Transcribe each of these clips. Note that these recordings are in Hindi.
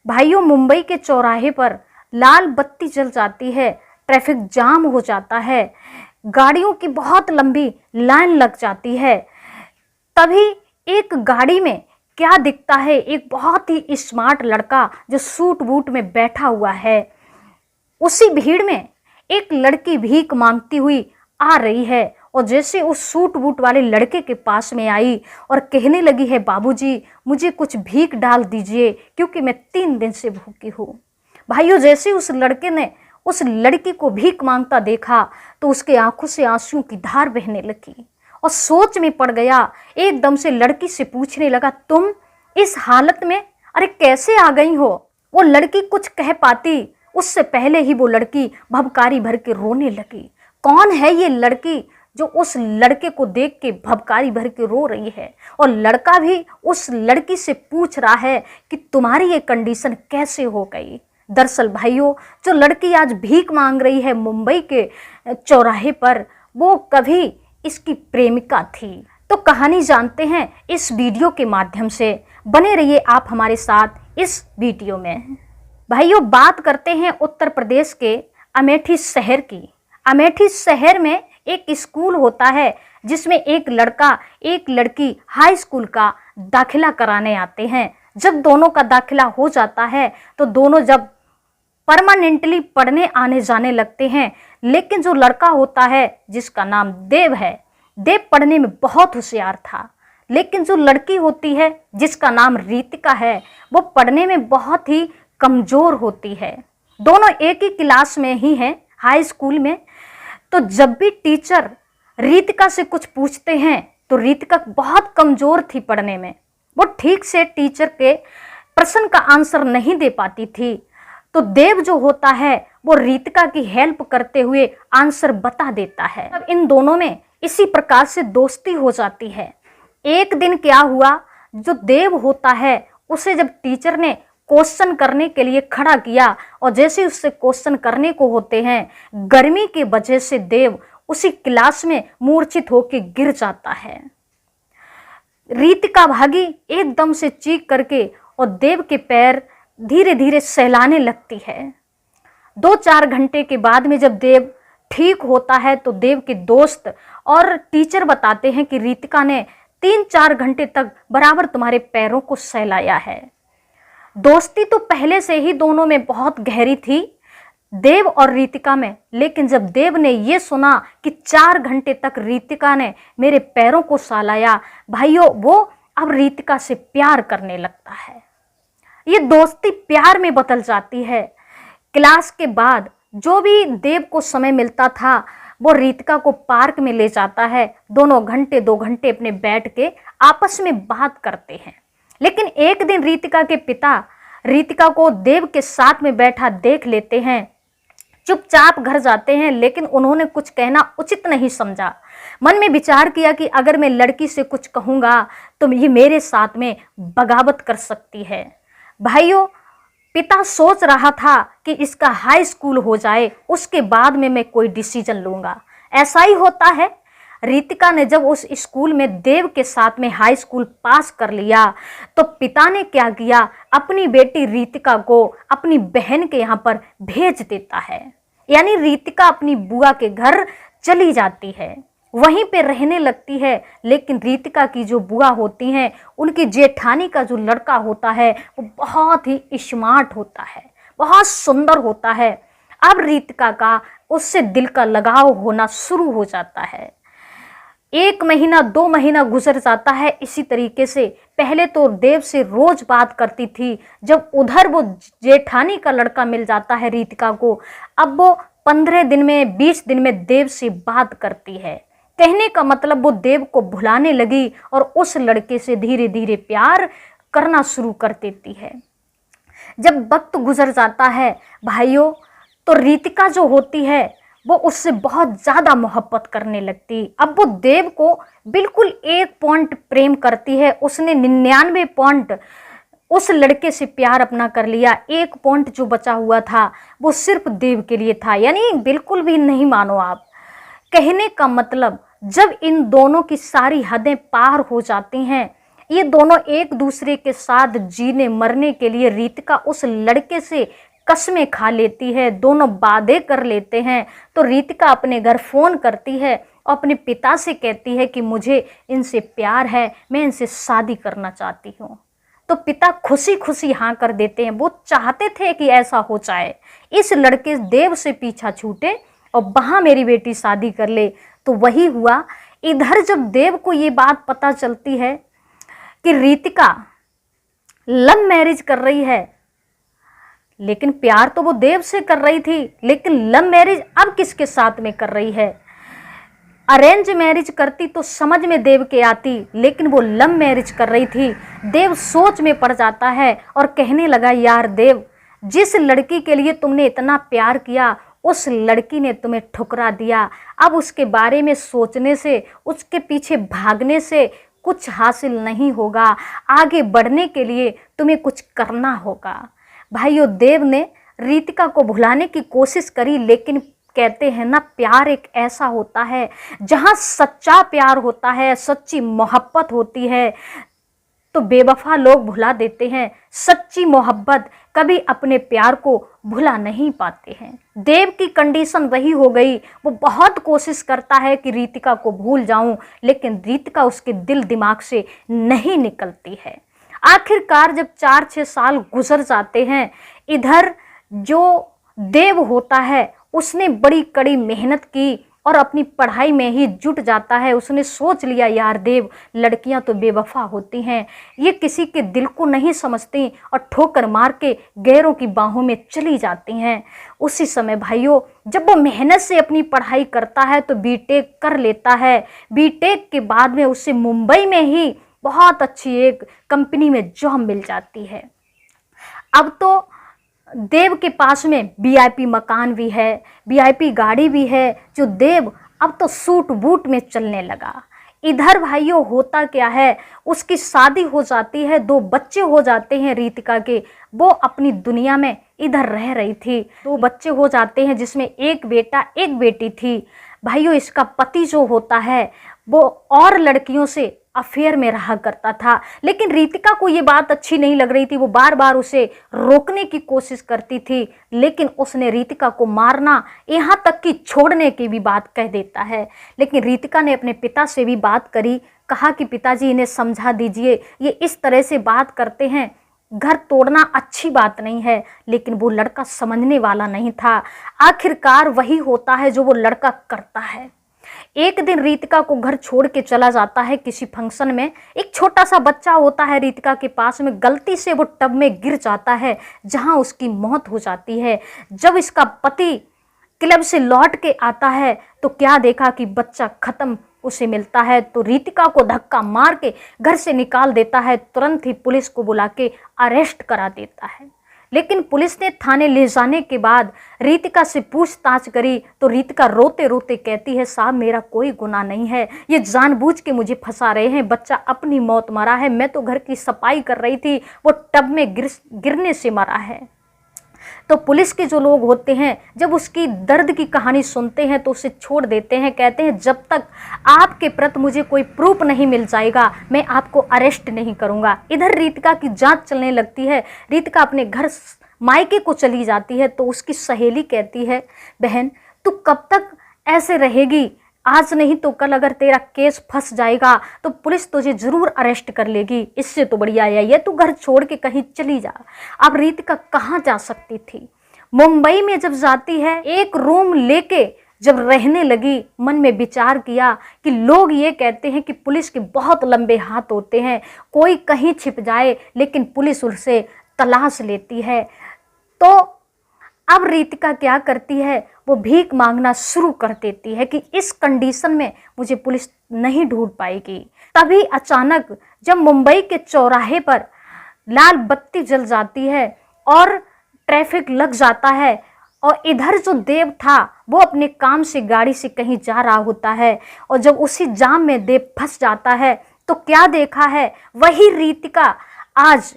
भाइयों, मुंबई के चौराहे पर लाल बत्ती जल जाती है, ट्रैफिक जाम हो जाता है, गाड़ियों की बहुत लंबी लाइन लग जाती है। तभी एक गाड़ी में क्या दिखता है, एक बहुत ही स्मार्ट लड़का जो सूट बूट में बैठा हुआ है। उसी भीड़ में एक लड़की भीख मांगती हुई आ रही है और जैसे उस सूट बूट वाले लड़के के पास में आई और कहने लगी है, बाबूजी मुझे कुछ भीख डाल दीजिए क्योंकि मैं 3 दिन से भूखी हूँ। भाइयों, जैसे उस लड़के ने उस लड़की को भीख मांगता देखा तो उसके आंखों से आंसुओं की धार बहने लगी और सोच में पड़ गया। एकदम से लड़की से पूछने लगा, तुम इस हालत में अरे कैसे आ गई हो? वो लड़की कुछ कह पाती उससे पहले ही वो लड़की भभकारी भर के रोने लगी। कौन है ये लड़की जो उस लड़के को देख के भभकारी भर के रो रही है? और लड़का भी उस लड़की से पूछ रहा है कि तुम्हारी ये कंडीशन कैसे हो गई? दरअसल भाइयों, जो लड़की आज भीख मांग रही है मुंबई के चौराहे पर, वो कभी इसकी प्रेमिका थी। तो कहानी जानते हैं इस वीडियो के माध्यम से। बने रहिए आप हमारे साथ इस वीडियो में। भाइयों, बात करते हैं उत्तर प्रदेश के अमेठी शहर की। अमेठी शहर में एक स्कूल होता है जिसमें एक लड़का एक लड़की हाई स्कूल का दाखिला कराने आते हैं। जब दोनों का दाखिला हो जाता है तो दोनों जब परमानेंटली पढ़ने आने जाने लगते हैं, लेकिन जो लड़का होता है जिसका नाम देव है, देव पढ़ने में बहुत होशियार था, लेकिन जो लड़की होती है जिसका नाम रीतिका है, वो पढ़ने में बहुत ही कमज़ोर होती है। दोनों एक ही क्लास में ही हैं, हाई स्कूल में। तो जब भी टीचर रीतिका से कुछ पूछते हैं तो रीतिका बहुत कमज़ोर थी पढ़ने में, वो ठीक से टीचर के प्रश्न का आंसर नहीं दे पाती थी। तो देव जो होता है वो रीतिका की हेल्प करते हुए आंसर बता देता है। अब इन दोनों में इसी प्रकार से दोस्ती हो जाती है। एक दिन क्या हुआ, जो देव होता है उसे जब टीचर ने क्वेश्चन करने के लिए खड़ा किया और जैसे उससे क्वेश्चन करने को होते हैं, गर्मी की वजह से देव उसी क्लास में मूर्छित होकर गिर जाता है। रीतिका भागी एकदम से चीख करके और देव के पैर धीरे धीरे सहलाने लगती है। 2-4 घंटे के बाद में जब देव ठीक होता है तो देव के दोस्त और टीचर बताते हैं कि रीतिका ने 3-4 घंटे तक बराबर तुम्हारे पैरों को सहलाया है। दोस्ती तो पहले से ही दोनों में बहुत गहरी थी, देव और रीतिका में, लेकिन जब देव ने ये सुना कि 4 घंटे तक रीतिका ने मेरे पैरों को सहलाया, भाइयों वो अब रीतिका से प्यार करने लगता है। ये दोस्ती प्यार में बदल जाती है। क्लास के बाद जो भी देव को समय मिलता था वो रीतिका को पार्क में ले जाता है। दोनों घंटे 2 घंटे अपने बैठ के आपस में बात करते हैं। लेकिन एक दिन रीतिका के पिता रीतिका को देव के साथ में बैठा देख लेते हैं, चुपचाप घर जाते हैं, लेकिन उन्होंने कुछ कहना उचित नहीं समझा। मन में विचार किया कि अगर मैं लड़की से कुछ कहूँगा तो ये मेरे साथ में बगावत कर सकती है। भाइयों, पिता सोच रहा था कि इसका हाई स्कूल हो जाए, उसके बाद में मैं कोई डिसीजन लूँगा। ऐसा ही होता है। रीतिका ने जब उस स्कूल में देव के साथ में हाई स्कूल पास कर लिया तो पिता ने क्या किया, अपनी बेटी रीतिका को अपनी बहन के यहाँ पर भेज देता है। यानी रीतिका अपनी बुआ के घर चली जाती है, वहीं पे रहने लगती है। लेकिन रीतिका की जो बुआ होती हैं, उनकी जेठानी का जो लड़का होता है वो बहुत ही स्मार्ट होता है, बहुत सुंदर होता है। अब रीतिका का उससे दिल का लगाव होना शुरू हो जाता है। 1 महीना 2 महीना गुजर जाता है इसी तरीके से। पहले तो देव से रोज बात करती थी, जब उधर वो जेठानी का लड़का मिल जाता है रीतिका को, अब वो 15 दिन में 20 दिन में देव से बात करती है। कहने का मतलब वो देव को भुलाने लगी और उस लड़के से धीरे धीरे प्यार करना शुरू कर देती है। जब वक्त गुजर जाता है भाइयों, तो रीतिका जो होती है वो उससे बहुत ज़्यादा मोहब्बत करने लगती। अब वो देव को बिल्कुल 1 पॉइंट प्रेम करती है, उसने 99 पॉइंट उस लड़के से प्यार अपना कर लिया। 1 पॉइंट जो बचा हुआ था वो सिर्फ देव के लिए था। यानी बिल्कुल भी नहीं मानो आप। कहने का मतलब जब इन दोनों की सारी हदें पार हो जाती हैं, ये दोनों एक दूसरे के साथ जीने मरने के लिए रीतिका उस लड़के से कस्में खा लेती है, दोनों वादे कर लेते हैं। तो रीतिका अपने घर फ़ोन करती है और अपने पिता से कहती है कि मुझे इनसे प्यार है, मैं इनसे शादी करना चाहती हूँ। तो पिता खुशी खुशी हाँ कर देते हैं। वो चाहते थे कि ऐसा हो जाए, इस लड़के देव से पीछा छूटे और वहाँ मेरी बेटी शादी कर ले। तो वही हुआ। इधर जब देव को ये बात पता चलती है कि रीतिका लव मैरिज कर रही है, लेकिन प्यार तो वो देव से कर रही थी, लेकिन लव मैरिज अब किसके साथ में कर रही है। अरेंज मैरिज करती तो समझ में देव के आती, लेकिन वो लव मैरिज कर रही थी। देव सोच में पड़ जाता है और कहने लगा, यार देव, जिस लड़की के लिए तुमने इतना प्यार किया उस लड़की ने तुम्हें ठुकरा दिया। अब उसके बारे में सोचने से, उसके पीछे भागने से कुछ हासिल नहीं होगा। आगे बढ़ने के लिए तुम्हें कुछ करना होगा। भाइयों, देव ने रीतिका को भुलाने की कोशिश करी, लेकिन कहते हैं ना, प्यार एक ऐसा होता है जहाँ सच्चा प्यार होता है, सच्ची मोहब्बत होती है, तो बेवफा लोग भुला देते हैं। सच्ची मोहब्बत कभी अपने प्यार को भुला नहीं पाते हैं। देव की कंडीशन वही हो गई। वो बहुत कोशिश करता है कि रीतिका को भूल जाऊं, लेकिन रीतिका उसके दिल दिमाग से नहीं निकलती है। आखिरकार जब 4-6 साल गुजर जाते हैं, इधर जो देव होता है उसने बड़ी कड़ी मेहनत की और अपनी पढ़ाई में ही जुट जाता है। उसने सोच लिया, यार देव, लड़कियां तो बेवफा होती हैं, ये किसी के दिल को नहीं समझती और ठोकर मार के गैरों की बाहों में चली जाती हैं। उसी समय भाइयों, जब वो मेहनत से अपनी पढ़ाई करता है तो बीटेक कर लेता है। बीटेक के बाद में उसे मुंबई में ही बहुत अच्छी एक कंपनी में जॉब मिल जाती है। अब तो देव के पास में वीआईपी मकान भी है, वीआईपी गाड़ी भी है, जो देव अब तो सूट बूट में चलने लगा। इधर भाइयों होता क्या है, उसकी शादी हो जाती है, 2 बच्चे हो जाते हैं रीतिका के। वो अपनी दुनिया में इधर रह रही थी। 2 बच्चे हो जाते हैं, जिसमें एक बेटा एक बेटी थी। भाइयों, इसका पति जो होता है वो और लड़कियों से अफेयर में रहा करता था, लेकिन रीतिका को ये बात अच्छी नहीं लग रही थी। वो बार बार उसे रोकने की कोशिश करती थी, लेकिन उसने रीतिका को मारना, यहाँ तक कि छोड़ने की भी बात कह देता है। लेकिन रीतिका ने अपने पिता से भी बात करी, कहा कि पिताजी इन्हें समझा दीजिए, ये इस तरह से बात करते हैं, घर तोड़ना अच्छी बात नहीं है। लेकिन वो लड़का समझने वाला नहीं था। आखिरकार वही होता है जो वो लड़का करता है। एक दिन रीतिका को घर छोड़ के चला जाता है किसी फंक्शन में। एक छोटा सा बच्चा होता है रीतिका के पास में, गलती से वो टब में गिर जाता है, जहां उसकी मौत हो जाती है। जब इसका पति क्लब से लौट के आता है तो क्या देखा कि बच्चा खत्म उसे मिलता है। तो रीतिका को धक्का मार के घर से निकाल देता है, तुरंत ही पुलिस को बुला के अरेस्ट करा देता है। लेकिन पुलिस ने थाने ले जाने के बाद रीतिका से पूछताछ करी तो रीतिका रोते रोते कहती है, साहब मेरा कोई गुनाह नहीं है, ये जानबूझ के मुझे फंसा रहे हैं, बच्चा अपनी मौत मरा है, मैं तो घर की सफाई कर रही थी, वो टब में गिरने से मरा है। तो पुलिस के जो लोग होते हैं, जब उसकी दर्द की कहानी सुनते हैं तो उसे छोड़ देते हैं। कहते हैं, जब तक आपके प्रति मुझे कोई प्रूफ नहीं मिल जाएगा मैं आपको अरेस्ट नहीं करूंगा। इधर रीतिका की जांच चलने लगती है। रीतिका अपने घर मायके को चली जाती है तो उसकी सहेली कहती है, बहन तू कब तक ऐसे रहेगी, आज नहीं तो कल अगर तेरा केस फंस जाएगा तो पुलिस तुझे जरूर अरेस्ट कर लेगी, इससे तो बढ़िया है ये तू घर छोड़ के कहीं चली जा। अब रीतिका कहाँ जा सकती थी। मुंबई में जब जाती है, एक रूम लेके जब रहने लगी, मन में विचार किया कि लोग ये कहते हैं कि पुलिस के बहुत लंबे हाथ होते हैं, कोई कहीं छिप जाए लेकिन पुलिस उसे तलाश लेती है। तो अब रीतिका क्या करती है, वो भीख मांगना शुरू कर देती है कि इस कंडीशन में मुझे पुलिस नहीं ढूंढ पाएगी। तभी अचानक जब मुंबई के चौराहे पर लाल बत्ती जल जाती है और ट्रैफिक लग जाता है, और इधर जो देव था वो अपने काम से गाड़ी से कहीं जा रहा होता है, और जब उसी जाम में देव फंस जाता है तो क्या देखा है, वही रीतिका आज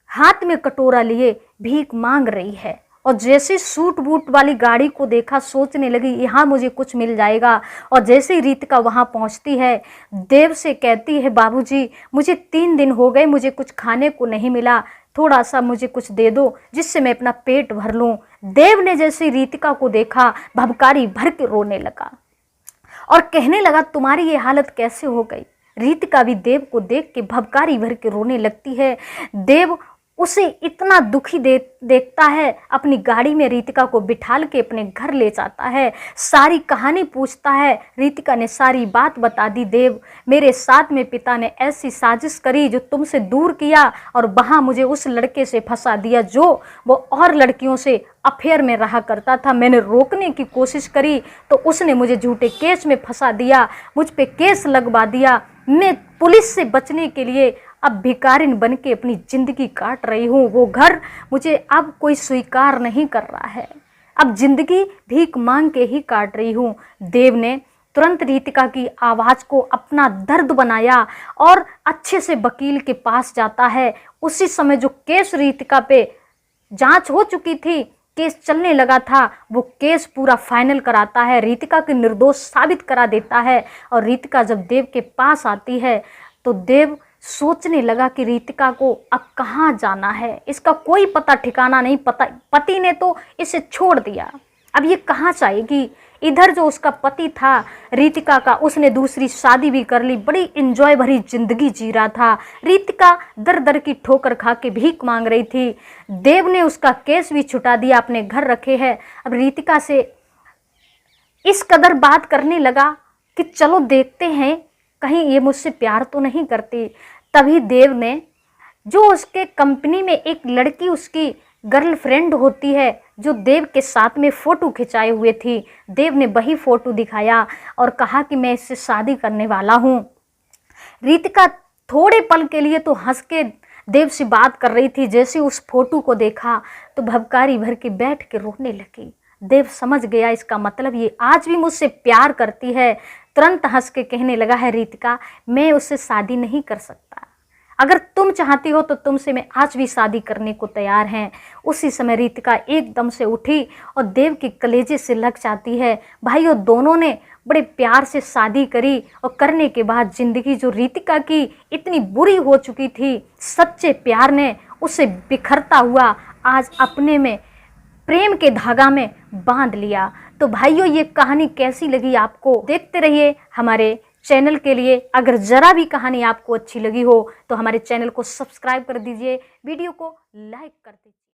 हाथ में कटोरा लिए भीख मांग रही है। और जैसे सूट बूट वाली गाड़ी को देखा सोचने लगी यहाँ मुझे कुछ मिल जाएगा। और जैसे ही रीतिका वहाँ पहुँचती है, देव से कहती है बाबूजी मुझे 3 दिन हो गए, मुझे कुछ खाने को नहीं मिला, थोड़ा सा मुझे कुछ दे दो जिससे मैं अपना पेट भर लूँ। देव ने जैसे रीतिका को देखा भभकारी भर के रोने लगा और कहने लगा तुम्हारी ये हालत कैसे हो गई। रीतिका भी देव को देख के भभकारी भर के रोने लगती है। देव उसे इतना दुखी देखता है, अपनी गाड़ी में रीतिका को बिठाल के अपने घर ले जाता है, सारी कहानी पूछता है। रीतिका ने सारी बात बता दी, देव मेरे साथ में पिता ने ऐसी साजिश करी जो तुमसे दूर किया और वहाँ मुझे उस लड़के से फंसा दिया जो वो और लड़कियों से अफेयर में रहा करता था। मैंने रोकने की कोशिश करी तो उसने मुझे झूठे केस में फंसा दिया, मुझ पे केस लगवा दिया। मैं पुलिस से बचने के लिए अब भिखारिन बन के अपनी ज़िंदगी काट रही हूँ। वो घर मुझे अब कोई स्वीकार नहीं कर रहा है, अब ज़िंदगी भीख मांग के ही काट रही हूँ। देव ने तुरंत रीतिका की आवाज़ को अपना दर्द बनाया और अच्छे से वकील के पास जाता है। उसी समय जो केस रीतिका पे जांच हो चुकी थी, केस चलने लगा था, वो केस पूरा फाइनल कराता है, रीतिका की निर्दोष साबित करा देता है। और रीतिका जब देव के पास आती है तो देव सोचने लगा कि रीतिका को अब कहाँ जाना है, इसका कोई पता ठिकाना नहीं, पति ने तो इसे छोड़ दिया, अब ये कहाँ जाएगी। इधर जो उसका पति था रीतिका का, उसने दूसरी शादी भी कर ली, बड़ी इंजॉय भरी जिंदगी जी रहा था। रीतिका दर दर की ठोकर खा के भीख मांग रही थी। देव ने उसका केस भी छुटा दिया, अपने घर रखे है। अब रीतिका से इस कदर बात करने लगा कि चलो देखते हैं कहीं ये मुझसे प्यार तो नहीं करती। तभी देव ने, जो उसके कंपनी में एक लड़की उसकी गर्लफ्रेंड होती है जो देव के साथ में फ़ोटो खिंचाए हुए थी, देव ने वही फ़ोटो दिखाया और कहा कि मैं इससे शादी करने वाला हूँ। रीतिका थोड़े पल के लिए तो हंस के देव से बात कर रही थी, जैसे उस फोटो को देखा तो भभकारी भर के बैठ के रोने लगी। देव समझ गया इसका मतलब ये आज भी मुझसे प्यार करती है। तुरंत हंस के कहने लगा है रीतिका मैं उससे शादी नहीं कर सकता, अगर तुम चाहती हो तो तुमसे मैं आज भी शादी करने को तैयार हैं। उसी समय रीतिका एकदम से उठी और देव के कलेजे से लग जाती है। भाइयों दोनों ने बड़े प्यार से शादी करी और करने के बाद ज़िंदगी जो रीतिका की इतनी बुरी हो चुकी थी, सच्चे प्यार ने उसे बिखरता हुआ आज अपने में प्रेम के धागा में बांध लिया। तो भाइयों ये कहानी कैसी लगी आपको, देखते रहिए हमारे चैनल के लिए। अगर ज़रा भी कहानी आपको अच्छी लगी हो तो हमारे चैनल को सब्सक्राइब कर दीजिए, वीडियो को लाइक कर दीजिए।